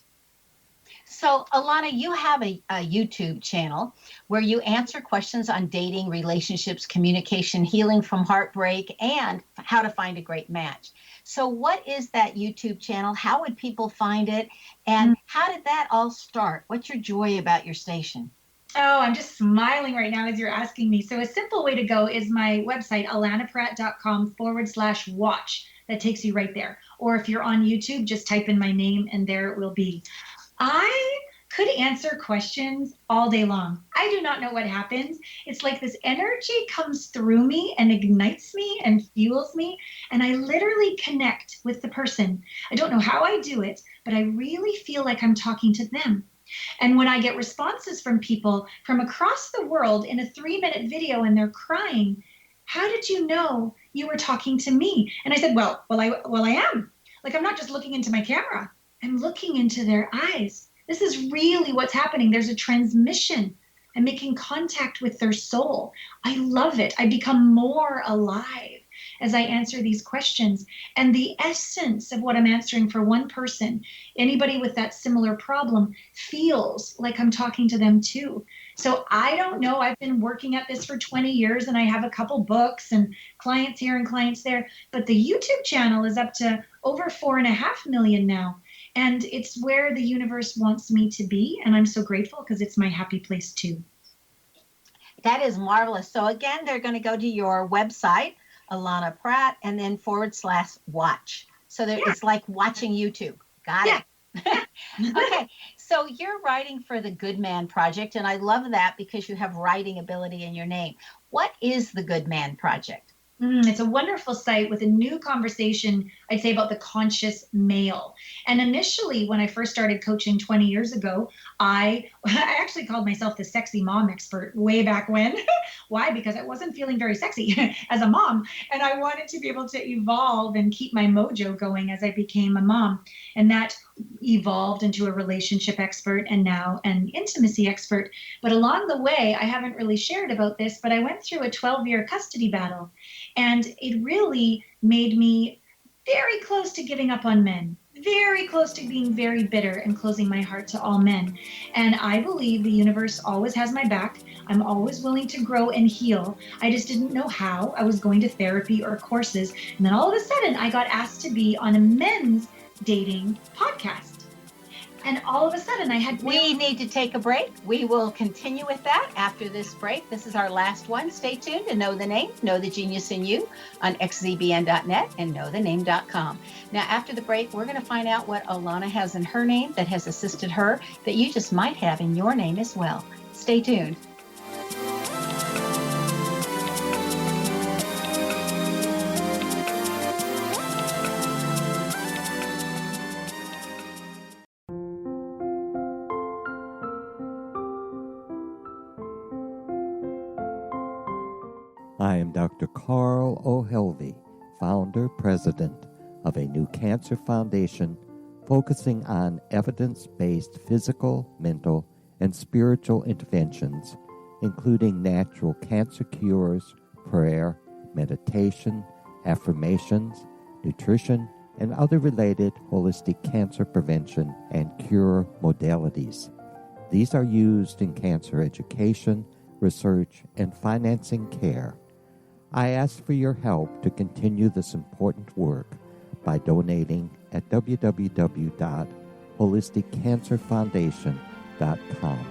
So, Allana, you have a YouTube channel where you answer questions on dating, relationships, communication, healing from heartbreak, and how to find a great match. So what is that YouTube channel? How would people find it? And how did that all start? What's your joy about your station? Oh, I'm just smiling right now as you're asking me. So a simple way to go is my website, allanapratt.com/watch. That takes you right there. Or if you're on YouTube, just type in my name and there it will be. I could answer questions all day long. I do not know what happens. It's like this energy comes through me and ignites me and fuels me, and I literally connect with the person. I don't know how I do it, but I really feel like I'm talking to them. And when I get responses from people from across the world in a 3-minute video and they're crying, how did you know you were talking to me? And I said, well, I am. Like, I'm not just looking into my camera. I'm looking into their eyes. This is really what's happening. There's a transmission. I'm making contact with their soul. I love it. I become more alive as I answer these questions. And the essence of what I'm answering for one person, anybody with that similar problem, feels like I'm talking to them too. So I don't know. I've been working at this for 20 years and I have a couple books and clients here and clients there. But the YouTube channel is up to over 4.5 million now. And it's where the universe wants me to be. And I'm so grateful because it's my happy place too. That is marvelous. So again, they're going to go to your website, Allana Pratt, and then /watch. So it's like watching YouTube. Got it. Okay. So you're writing for the Good Man Project, and I love that because you have writing ability in your name. What is the Good Man Project? It's a wonderful site with a new conversation, I'd say, about the conscious male. And initially, when I first started coaching 20 years ago, I actually called myself the sexy mom expert way back when. Why? Because I wasn't feeling very sexy as a mom. And I wanted to be able to evolve and keep my mojo going as I became a mom. And that evolved into a relationship expert and now an intimacy expert. But along the way, I haven't really shared about this, but I went through a 12-year custody battle. And it really made me very close to giving up on men, very close to being very bitter and closing my heart to all men. And I believe the universe always has my back. I'm always willing to grow and heal. I just didn't know how. I was going to therapy or courses. And then all of a sudden, I got asked to be on a men's dating podcast. And all of a sudden I had... We need to take a break. We will continue with that after this break. This is our last one. Stay tuned to Know the Name, Know the Genius in You on xzbn.net and knowthename.com. Now, after the break, we're going to find out what Allana has in her name that has assisted her that you just might have in your name as well. Stay tuned. I am Dr. Carl O'Helvey, founder, president of a new cancer foundation focusing on evidence-based physical, mental, and spiritual interventions, including natural cancer cures, prayer, meditation, affirmations, nutrition, and other related holistic cancer prevention and cure modalities. These are used in cancer education, research, and financing care. I ask for your help to continue this important work by donating at www.holisticcancerfoundation.com.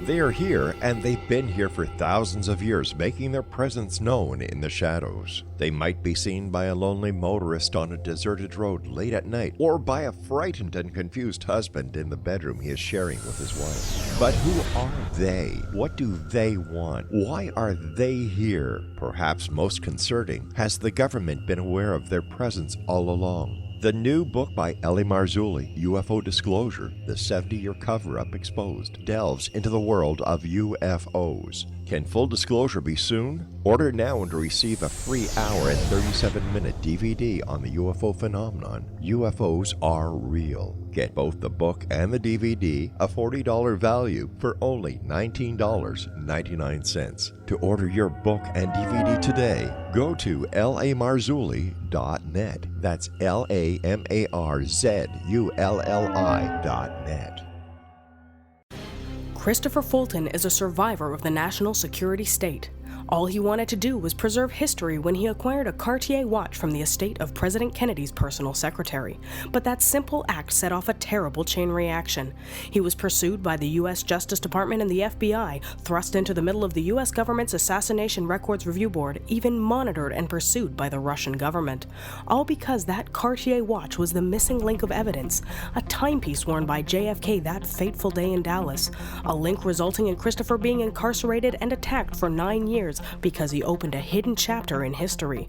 They are here, and they've been here for thousands of years, making their presence known in the shadows. They might be seen by a lonely motorist on a deserted road late at night, or by a frightened and confused husband in the bedroom he is sharing with his wife. But who are they? What do they want? Why are they here? Perhaps most concerning, has the government been aware of their presence all along? The new book by Ellie Marzulli, UFO Disclosure, the 70-year cover-up exposed, delves into the world of UFOs. Can full disclosure be soon? Order now and receive a free hour and 37-minute DVD on the UFO phenomenon. UFOs are real. Get both the book and the DVD, a $40 value, for only $19.99. To order your book and DVD today, go to lamarzulli.net. That's LAMARZULLI.net. Christopher Fulton is a survivor of the national security state. All he wanted to do was preserve history when he acquired a Cartier watch from the estate of President Kennedy's personal secretary. But that simple act set off a terrible chain reaction. He was pursued by the U.S. Justice Department and the FBI, thrust into the middle of the U.S. government's Assassination Records Review Board, even monitored and pursued by the Russian government. All because that Cartier watch was the missing link of evidence, a timepiece worn by JFK that fateful day in Dallas, a link resulting in Christopher being incarcerated and attacked for 9 years years because he opened a hidden chapter in history.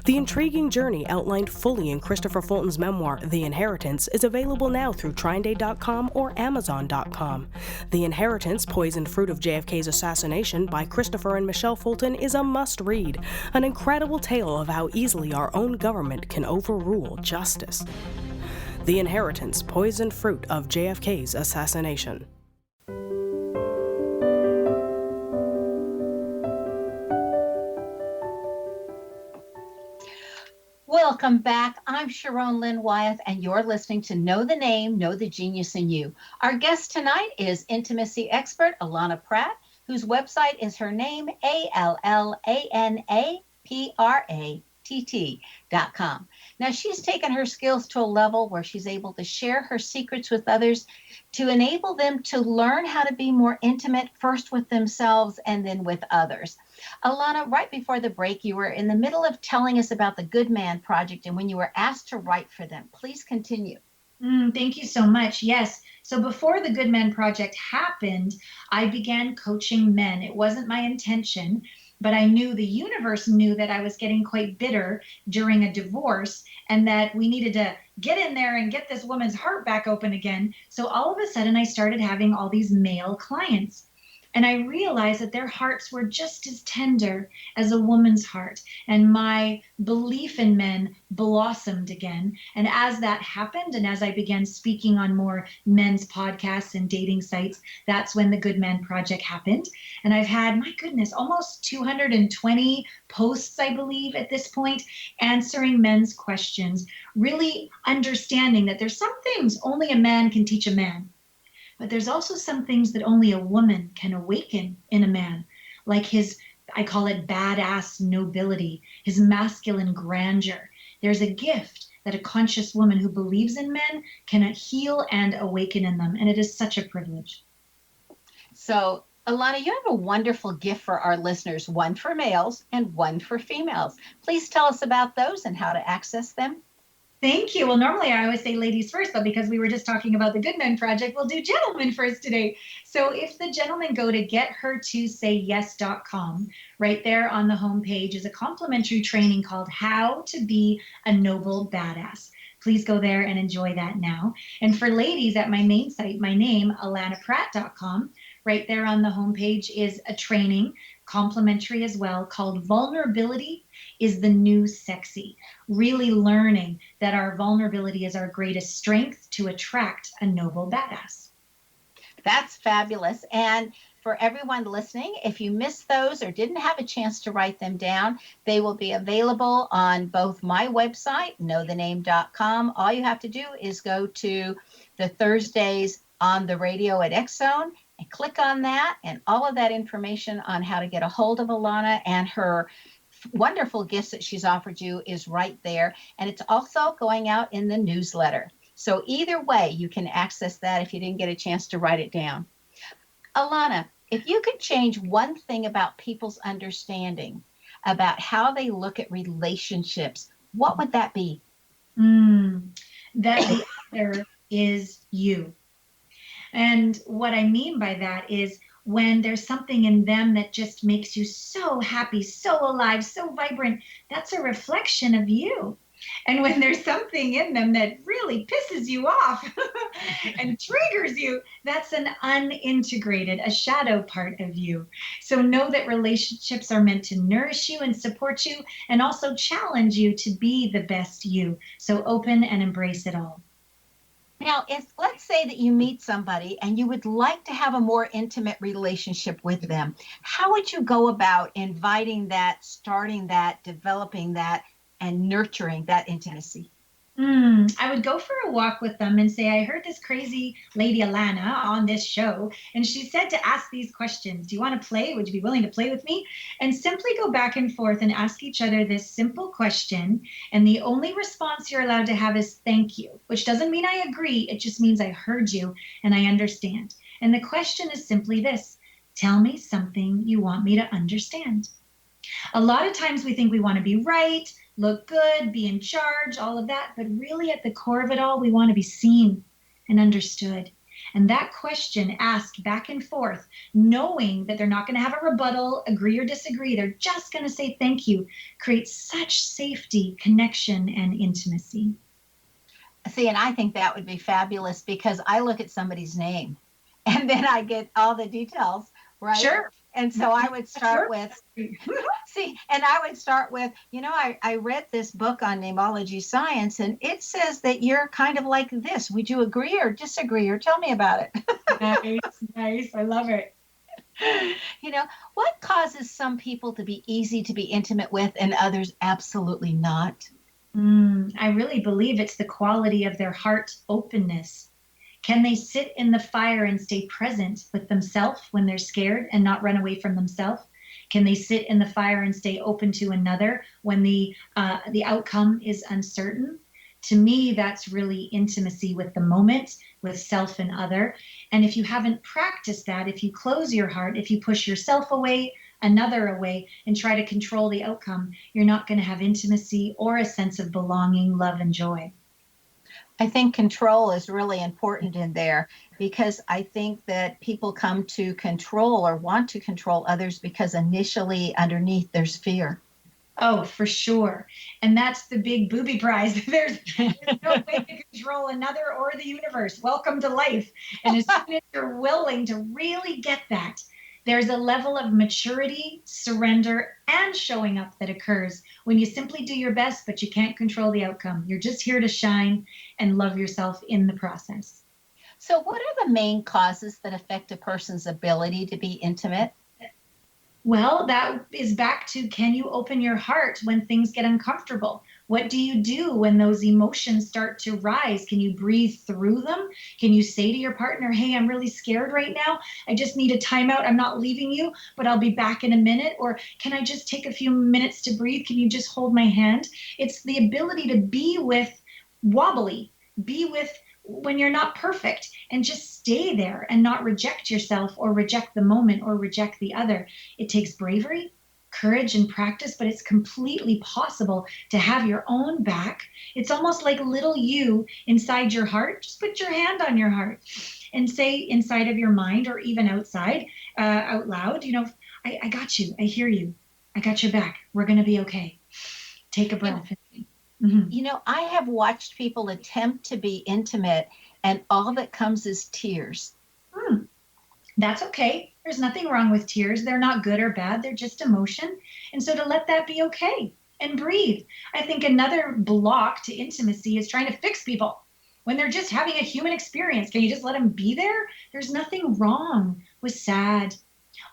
The intriguing journey outlined fully in Christopher Fulton's memoir, The Inheritance, is available now through TrineDay.com or Amazon.com. The Inheritance, Poisoned Fruit of JFK's Assassination by Christopher and Michelle Fulton is a must-read, an incredible tale of how easily our own government can overrule justice. The Inheritance, Poisoned Fruit of JFK's Assassination. Welcome back. I'm Sharon Lynn Wyeth, and you're listening to Know the Name, Know the Genius in You. Our guest tonight is intimacy expert Allana Pratt, whose website is her name, AllanaPratt.com. Now, she's taken her skills to a level where she's able to share her secrets with others to enable them to learn how to be more intimate, first with themselves and then with others. Allana, right before the break, you were in the middle of telling us about the GoodMenProject and when you were asked to write for them. Please continue. Thank you so much. Yes. So before the GoodMenProject happened, I began coaching men. It wasn't my intention, but I knew the universe knew that I was getting quite bitter during a divorce and that we needed to get in there and get this woman's heart back open again. So all of a sudden, I started having all these male clients. And I realized that their hearts were just as tender as a woman's heart. And my belief in men blossomed again. And as that happened, and as I began speaking on more men's podcasts and dating sites, that's when the GoodMenProject happened. And I've had, my goodness, almost 220 posts, I believe, at this point, answering men's questions, really understanding that there's some things only a man can teach a man. But there's also some things that only a woman can awaken in a man, like his, I call it badass nobility, his masculine grandeur. There's a gift that a conscious woman who believes in men can heal and awaken in them, and it is such a privilege. So, Allana, you have a wonderful gift for our listeners, one for males and one for females. Please tell us about those and how to access them. Thank you. Well, normally I always say ladies first, but because we were just talking about the GoodMenProject, we'll do gentlemen first today. So if the gentlemen go to gethertosayyes.com, right there on the homepage is a complimentary training called How to Be a Noble Badass. Please go there and enjoy that now. And for ladies, at my main site, my name, allanapratt.com, right there on the homepage is a training, complimentary as well, called Vulnerability is the New Sexy. Really learning that our vulnerability is our greatest strength to attract a noble badass. That's fabulous. And for everyone listening, if you missed those or didn't have a chance to write them down, they will be available on both my website, knowthename.com. All you have to do is go to the Thursdays on the radio at X-Zone and click on that, and all of that information on how to get a hold of Allana and her wonderful gifts that she's offered you is right there. And it's also going out in the newsletter. So either way, you can access that if you didn't get a chance to write it down. Allana, if you could change one thing about people's understanding about how they look at relationships, what would that be? That the other is you. And what I mean by that is when there's something in them that just makes you so happy, so alive, so vibrant, that's a reflection of you. And when there's something in them that really pisses you off and triggers you, that's an unintegrated, a shadow part of you. So know that relationships are meant to nourish you and support you and also challenge you to be the best you. So open and embrace it all. Now, let's say that you meet somebody and you would like to have a more intimate relationship with them. How would you go about inviting that, starting that, developing that, and nurturing that intimacy? I would go for a walk with them and say, I heard this crazy lady Allana on this show, and she said to ask these questions. Do you want to play? Would you be willing to play with me? And simply go back and forth and ask each other this simple question. And the only response you're allowed to have is thank you, which doesn't mean I agree. It just means I heard you and I understand. And the question is simply this: tell me something you want me to understand. A lot of times we think we want to be right, look good, be in charge, all of that. But really at the core of it all, we want to be seen and understood. And that question asked back and forth, knowing that they're not going to have a rebuttal, agree or disagree, they're just going to say thank you, creates such safety, connection, and intimacy. See, and I think that would be fabulous because I look at somebody's name and then I get all the details, right? Sure. And so I would start with, I read this book on namology science, and it says that you're kind of like this. Would you agree or disagree, or tell me about it? Nice. I love it. What causes some people to be easy to be intimate with and others absolutely not? I really believe it's the quality of their heart openness. Can they sit in the fire and stay present with themselves when they're scared and not run away from themselves? Can they sit in the fire and stay open to another when the outcome is uncertain? To me, that's really intimacy with the moment, with self and other. And if you haven't practiced that, if you close your heart, if you push yourself away, another away, and try to control the outcome, you're not going to have intimacy or a sense of belonging, love, and joy. I think control is really important in there because I think that people come to control or want to control others because initially underneath there's fear. Oh, for sure. And that's the big booby prize. There's no way to control another or the universe. Welcome to life. And as soon as you're willing to really get that, there's a level of maturity, surrender, and showing up that occurs when you simply do your best, but you can't control the outcome. You're just here to shine and love yourself in the process. So what are the main causes that affect a person's ability to be intimate? Well, that is back to, can you open your heart when things get uncomfortable? What do you do when those emotions start to rise? Can you breathe through them? Can you say to your partner, hey, I'm really scared right now. I just need a timeout. I'm not leaving you, but I'll be back in a minute. Or can I just take a few minutes to breathe? Can you just hold my hand? It's the ability to be with wobbly, be with when you're not perfect, and just stay there and not reject yourself or reject the moment or reject the other. It takes bravery, courage, and practice, but it's completely possible to have your own back. It's almost like little you inside your heart. Just put your hand on your heart and say inside of your mind or even outside, out loud, I got you. I hear you. I got your back. We're going to be okay. Take a breath. Mm-hmm. I have watched people attempt to be intimate and all that comes is tears. That's okay. There's nothing wrong with tears. They're not good or bad. They're just emotion. And so to let that be okay and breathe. I think another block to intimacy is trying to fix people when they're just having a human experience. Can you just let them be there? There's nothing wrong with sad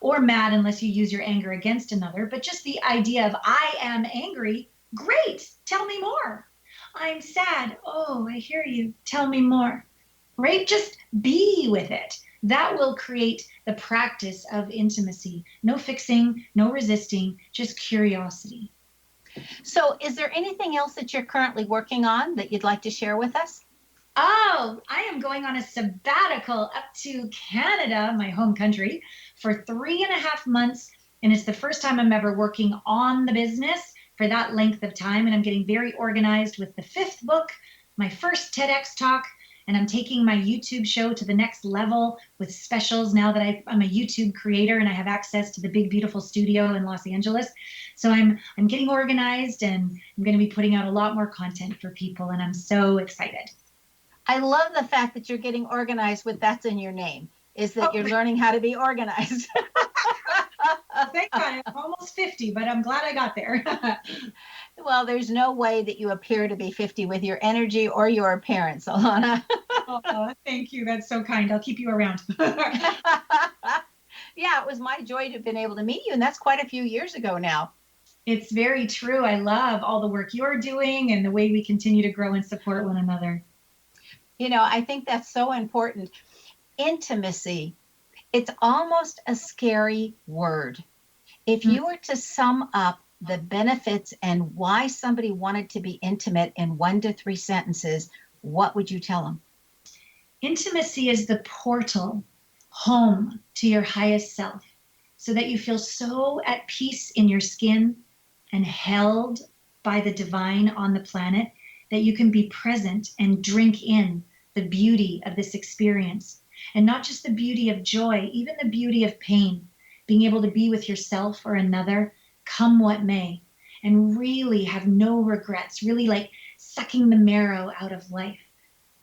or mad unless you use your anger against another. But just the idea of I am angry. Great. Tell me more. I'm sad. Oh, I hear you. Tell me more. Right? Just be with it. That will create the practice of intimacy. No fixing, no resisting, just curiosity. So is there anything else that you're currently working on that you'd like to share with us? Oh, I am going on a sabbatical up to Canada, my home country, for 3.5 months. And it's the first time I'm ever working on the business for that length of time. And I'm getting very organized with the 5th book, my first TEDx talk, and I'm taking my YouTube show to the next level with specials now that I'm a YouTube creator and I have access to the big, beautiful studio in Los Angeles. So I'm getting organized and I'm going to be putting out a lot more content for people. And I'm so excited. I love the fact that you're getting organized with that's in your name, is that you're learning how to be organized. Thank God, I'm almost 50, but I'm glad I got there. Well, there's no way that you appear to be 50 with your energy or your appearance, Allana. Oh, thank you. That's so kind. I'll keep you around. Yeah, it was my joy to have been able to meet you, and that's quite a few years ago now. It's very true. I love all the work you're doing and the way we continue to grow and support one another. I think that's so important. Intimacy. It's almost a scary word. If you were to sum up the benefits and why somebody wanted to be intimate in 1 to 3 sentences, what would you tell them? Intimacy is the portal home to your highest self so that you feel so at peace in your skin and held by the divine on the planet that you can be present and drink in the beauty of this experience. And not just the beauty of joy, even the beauty of pain, being able to be with yourself or another, come what may, and really have no regrets, really like sucking the marrow out of life.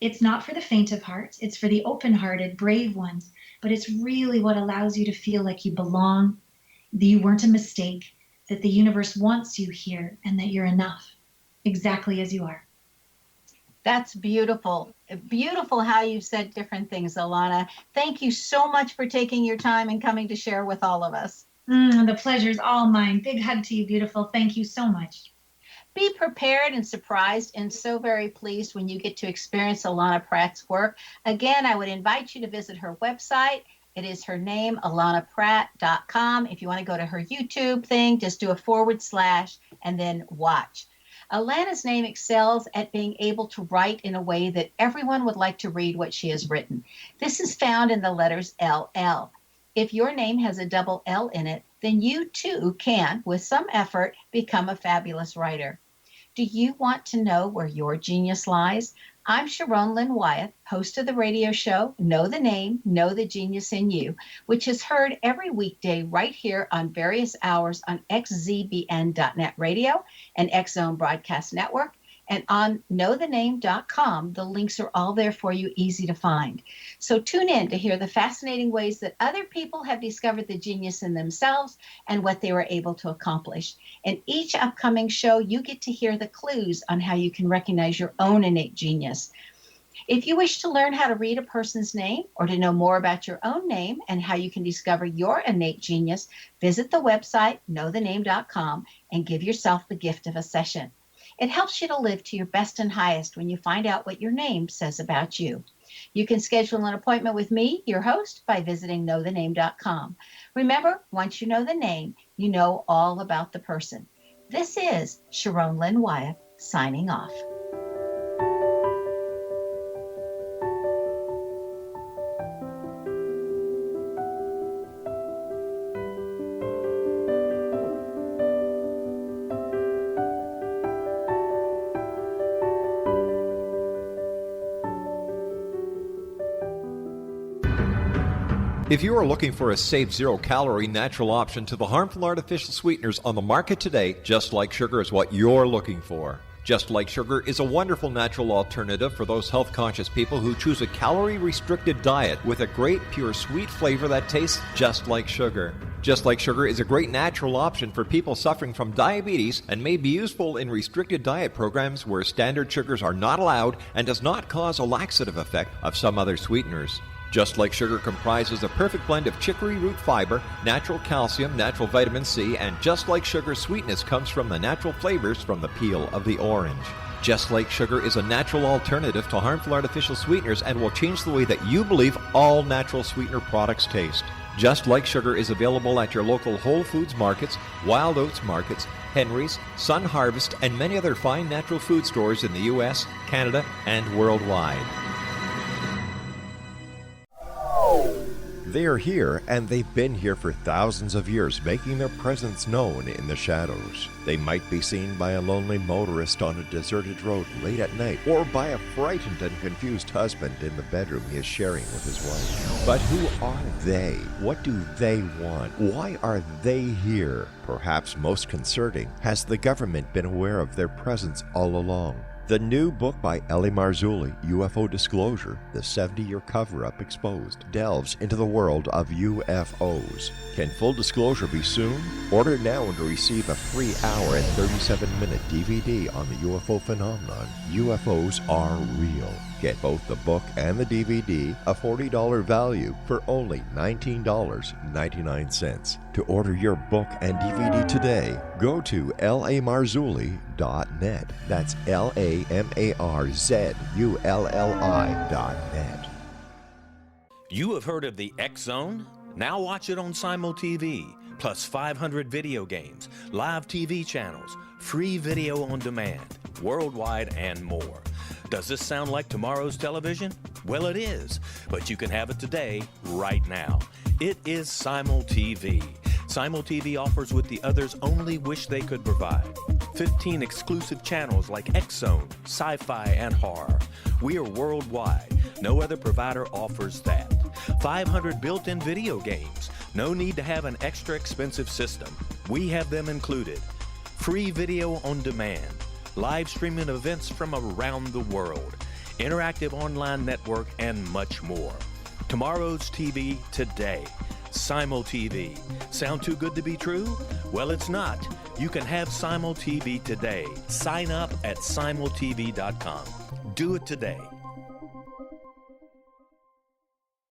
It's not for the faint of heart. It's for the open-hearted, brave ones. But it's really what allows you to feel like you belong, that you weren't a mistake, that the universe wants you here, and that you're enough, exactly as you are. That's beautiful. Beautiful how you said different things, Allana. Thank you so much for taking your time and coming to share with all of us. The pleasure's all mine. Big hug to you, beautiful. Thank you so much. Be prepared and surprised and so very pleased when you get to experience Allana Pratt's work. Again, I would invite you to visit her website. It is her name, allanapratt.com. If you want to go to her YouTube thing, just do a / and then watch. Allana's name excels at being able to write in a way that everyone would like to read what she has written. This is found in the letters LL. If your name has a double L in it, then you too can, with some effort, become a fabulous writer. Do you want to know where your genius lies? I'm Sharon Lynn Wyeth, host of the radio show Know the Name, Know the Genius in You, which is heard every weekday right here on various hours on xzbn.net radio and X Zone Broadcast Network. And on knowthename.com, the links are all there for you, easy to find. So tune in to hear the fascinating ways that other people have discovered the genius in themselves and what they were able to accomplish. In each upcoming show, you get to hear the clues on how you can recognize your own innate genius. If you wish to learn how to read a person's name or to know more about your own name and how you can discover your innate genius, visit the website knowthename.com and give yourself the gift of a session. It helps you to live to your best and highest when you find out what your name says about you. You can schedule an appointment with me, your host, by visiting knowthename.com. Remember, once you know the name, you know all about the person. This is Sharon Lynn Wyeth signing off. If you are looking for a safe, zero-calorie, natural option to the harmful artificial sweeteners on the market today, Just Like Sugar is what you're looking for. Just Like Sugar is a wonderful natural alternative for those health-conscious people who choose a calorie-restricted diet with a great, pure, sweet flavor that tastes just like sugar. Just Like Sugar is a great natural option for people suffering from diabetes and may be useful in restricted diet programs where standard sugars are not allowed and does not cause a laxative effect of some other sweeteners. Just Like Sugar comprises a perfect blend of chicory root fiber, natural calcium, natural vitamin C, and Just Like Sugar's sweetness comes from the natural flavors from the peel of the orange. Just Like Sugar is a natural alternative to harmful artificial sweeteners and will change the way that you believe all natural sweetener products taste. Just Like Sugar is available at your local Whole Foods markets, Wild Oats markets, Henry's, Sun Harvest, and many other fine natural food stores in the U.S., Canada, and worldwide. They are here, and they've been here for thousands of years, making their presence known in the shadows. They might be seen by a lonely motorist on a deserted road late at night, or by a frightened and confused husband in the bedroom he is sharing with his wife. But who are they? What do they want? Why are they here? Perhaps most concerning, has the government been aware of their presence all along? The new book by Ellie Marzulli, UFO Disclosure, the 70-year cover-up exposed, delves into the world of UFOs. Can full disclosure be soon? Order now and receive a free hour and 37-minute DVD on the UFO phenomenon. UFOs are real. Get both the book and the DVD, a $40 value, for only $19.99. To order your book and DVD today, go to lamarzulli.net. That's LAMARZULLI.net. You have heard of the X Zone? Now watch it on Simul TV, plus 500 video games, live TV channels, free video on demand, worldwide, and more. Does this sound like tomorrow's television? Well, it is, but you can have it today, right now. It is Simul TV. Simul TV offers what the others only wish they could provide. 15 exclusive channels like X Zone, sci-fi, and horror. We are worldwide. No other provider offers that. 500 built-in video games. No need to have an extra expensive system. We have them included. Free video on demand, live streaming events from around the world, interactive online network, and much more. Tomorrow's TV today. Simul TV. Sound too good to be true? Well, it's not. You can have Simul TV today. Sign up at simultv.com. Do it today.